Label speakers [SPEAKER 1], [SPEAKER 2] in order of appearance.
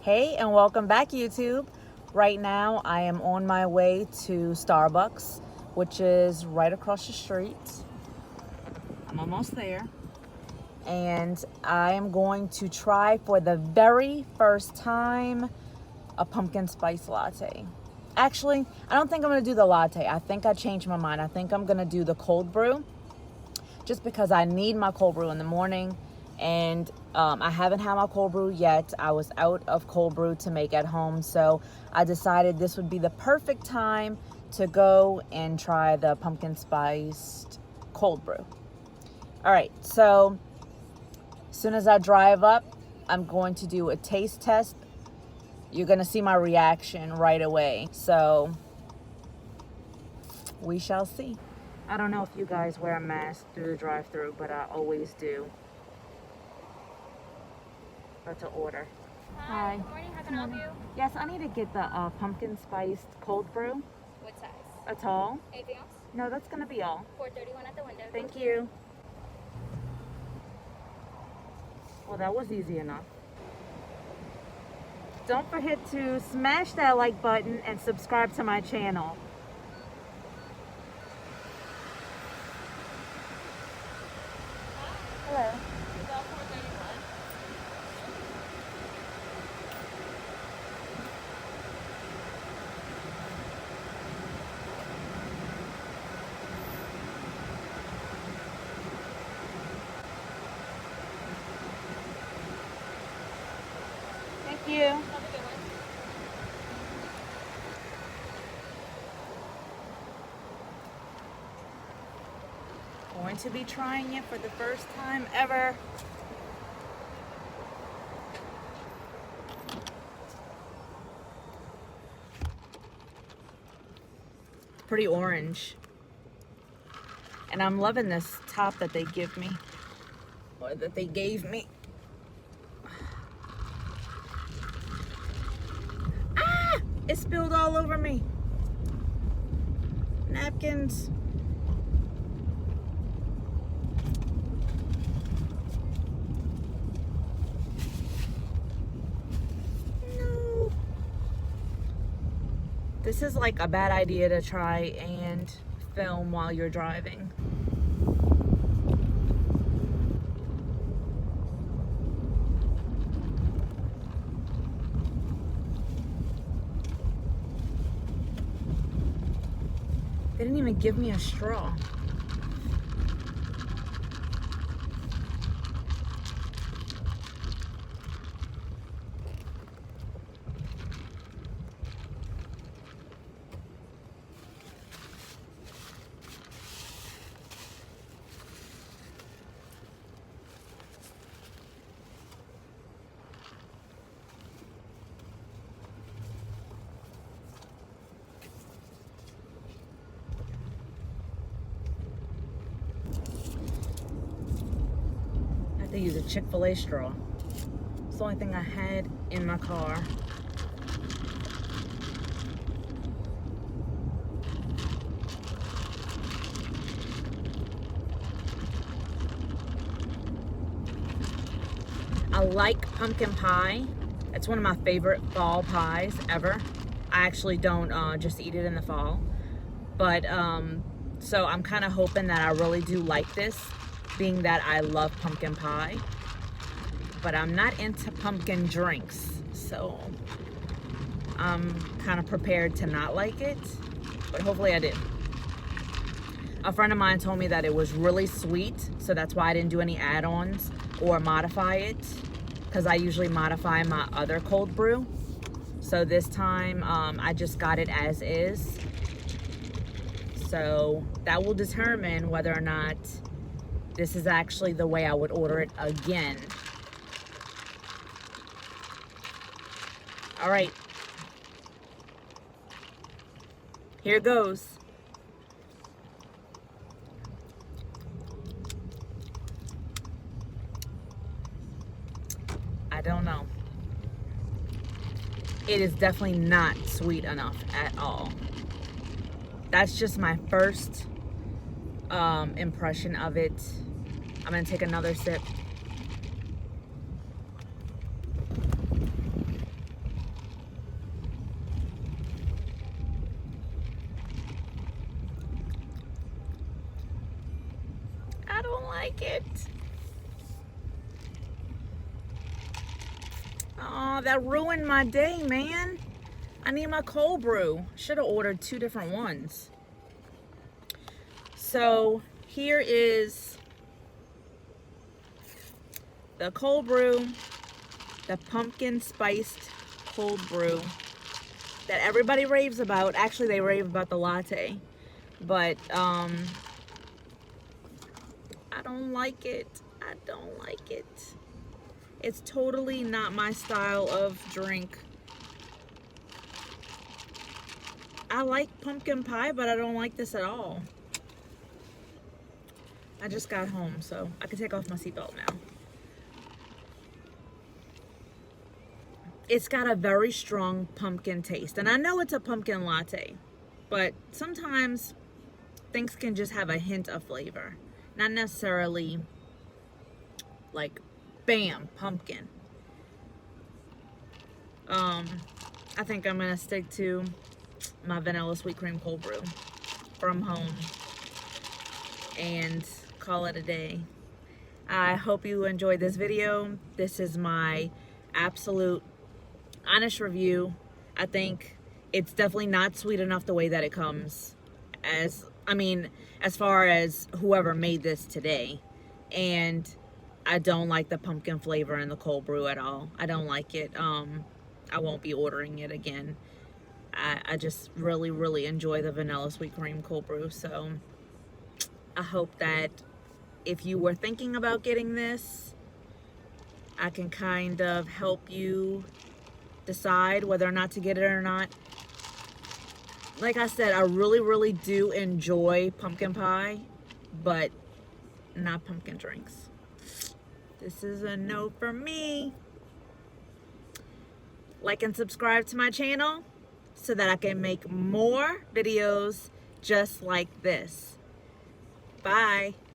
[SPEAKER 1] Hey, and welcome back, YouTube. Right now, I am on my way to Starbucks, which is right across the street. I'm almost there. And I am going to try for the very first time a pumpkin spice latte. Actually, I don't think I'm going to do the latte. I think I changed my mind. I think I'm going to do the cold brew just because I need my cold brew in the morning. And I haven't had my cold brew yet. I was out of cold brew to make at home, so I decided this would be the perfect time to go and try the pumpkin spiced cold brew. All right, so as soon as I drive up, I'm going to do a taste test. You're gonna see my reaction right away, so we shall see. I don't know if you guys wear a mask through the drive-thru, but I always do. About to order.
[SPEAKER 2] Hi. Good morning. How can I help you?
[SPEAKER 1] Yes, I need to get the pumpkin spiced cold brew.
[SPEAKER 2] What size?
[SPEAKER 1] A tall.
[SPEAKER 2] Anything else?
[SPEAKER 1] No, that's gonna be all.
[SPEAKER 2] $4.31 at the window.
[SPEAKER 1] Thank you. Well, that was easy enough. Don't forget to smash that like button and subscribe to my channel. Hello. Thank you.
[SPEAKER 2] Have a good one.
[SPEAKER 1] Going to be trying it for the first time ever. Pretty orange. And I'm loving this top that they give me, or that they gave me. Ah! It spilled all over me. Napkins. No. This is like a bad idea to try and film while you're driving. They didn't even give me a straw. I have to use a Chick-fil-A straw. It's the only thing I had in my car. I like pumpkin pie. It's one of my favorite fall pies ever. I actually don't just eat it in the fall. But, so I'm kind of hoping that I really do like this, being that I love pumpkin pie. But I'm not into pumpkin drinks, so I'm kind of prepared to not like it, but hopefully I did. A friend of mine told me that it was really sweet, so that's why I didn't do any add-ons or modify it, because I usually modify my other cold brew. So this time I just got it as is. So that will determine whether or not this is actually the way I would order it again. All right, here goes. I don't know. It is definitely not sweet enough at all. That's just my first impression of it. I'm gonna take another sip. like it. Oh, that ruined my day, man. I need my cold brew. Should have ordered 2 different ones. So here is the cold brew, the pumpkin spiced cold brew that everybody raves about. Actually, they rave about the latte, but I don't like it. I don't like it. It's totally not my style of drink. I like pumpkin pie, but I don't like this at all. I just got home, so I can take off my seatbelt now. It's got a very strong pumpkin taste, and I know it's a pumpkin latte, but sometimes things can just have a hint of flavor, not necessarily like bam, pumpkin. I think I'm gonna stick to my vanilla sweet cream cold brew from home and call it a day. I hope you enjoyed this video. This is my absolute honest review. I think it's definitely not sweet enough the way that it comes, as far as whoever made this today. And I don't like the pumpkin flavor in the cold brew at all. I don't like it. I won't be ordering it again. I just really enjoy the vanilla sweet cream cold brew. So I hope that if you were thinking about getting this, I can kind of help you decide whether or not to get it or not. Like I said, I really do enjoy pumpkin pie, but not pumpkin drinks. This is a no for me. Like and subscribe to my channel so that I can make more videos just like this. Bye.